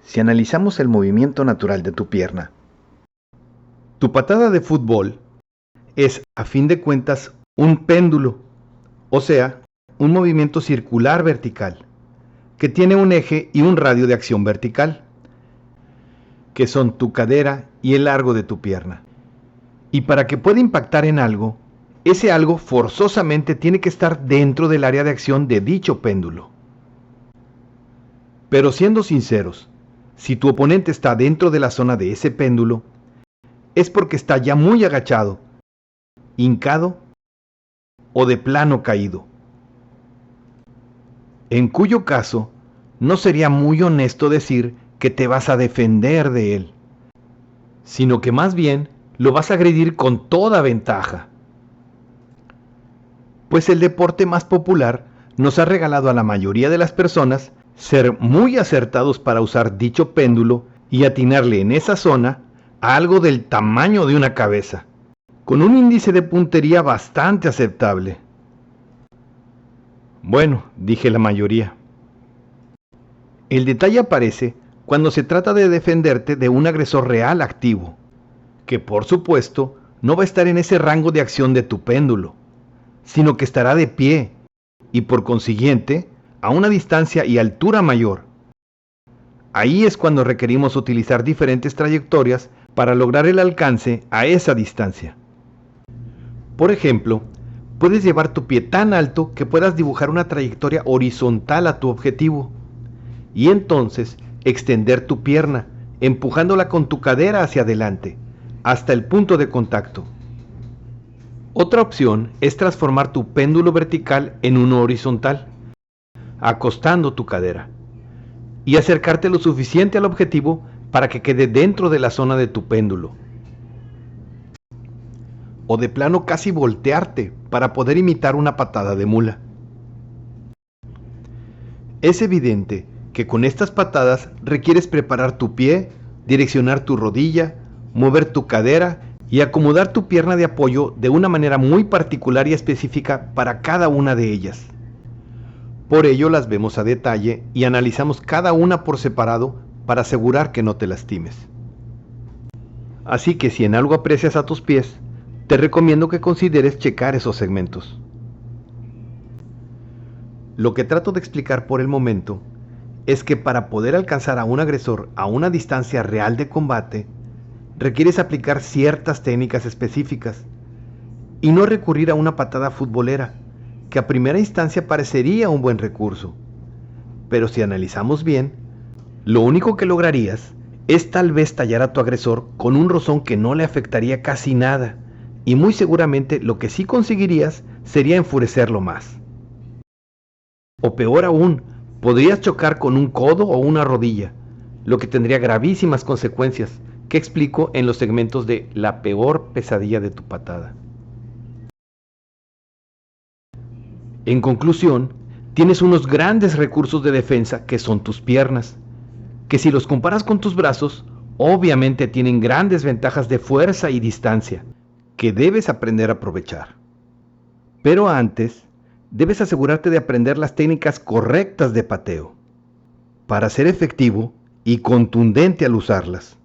si analizamos el movimiento natural de tu pierna. Tu patada de fútbol es, a fin de cuentas, un péndulo, o sea, un movimiento circular vertical, que tiene un eje y un radio de acción vertical, que son tu cadera y el largo de tu pierna. Y para que pueda impactar en algo, ese algo forzosamente tiene que estar dentro del área de acción de dicho péndulo. Pero siendo sinceros, si tu oponente está dentro de la zona de ese péndulo, es porque está ya muy agachado, hincado o de plano caído. En cuyo caso, no sería muy honesto decir que te vas a defender de él, sino que más bien lo vas a agredir con toda ventaja. Pues el deporte más popular nos ha regalado a la mayoría de las personas ser muy acertados para usar dicho péndulo y atinarle en esa zona a algo del tamaño de una cabeza, con un índice de puntería bastante aceptable. Bueno, dije la mayoría. El detalle aparece cuando se trata de defenderte de un agresor real activo, que por supuesto no va a estar en ese rango de acción de tu péndulo, sino que estará de pie y por consiguiente a una distancia y altura mayor. Ahí es cuando requerimos utilizar diferentes trayectorias para lograr el alcance a esa distancia. Por ejemplo, puedes llevar tu pie tan alto que puedas dibujar una trayectoria horizontal a tu objetivo y entonces extender tu pierna, empujándola con tu cadera hacia adelante, hasta el punto de contacto. Otra opción es transformar tu péndulo vertical en uno horizontal, acostando tu cadera, y acercarte lo suficiente al objetivo para que quede dentro de la zona de tu péndulo. O de plano casi voltearte para poder imitar una patada de mula. Es evidente que con estas patadas requieres preparar tu pie, direccionar tu rodilla, mover tu cadera y acomodar tu pierna de apoyo de una manera muy particular y específica para cada una de ellas. Por ello las vemos a detalle y analizamos cada una por separado para asegurar que no te lastimes. Así que si en algo aprecias a tus pies, te recomiendo que consideres checar esos segmentos. Lo que trato de explicar por el momento es que para poder alcanzar a un agresor a una distancia real de combate, requieres aplicar ciertas técnicas específicas y no recurrir a una patada futbolera, que a primera instancia parecería un buen recurso. Pero si analizamos bien, lo único que lograrías es tal vez tallar a tu agresor con un rozón que no le afectaría casi nada, y muy seguramente lo que sí conseguirías sería enfurecerlo más. O peor aún, podrías chocar con un codo o una rodilla, lo que tendría gravísimas consecuencias, que explico en los segmentos de la peor pesadilla de tu patada. En conclusión, tienes unos grandes recursos de defensa que son tus piernas, que si los comparas con tus brazos, obviamente tienen grandes ventajas de fuerza y distancia, que debes aprender a aprovechar. Pero antes, debes asegurarte de aprender las técnicas correctas de pateo, para ser efectivo y contundente al usarlas.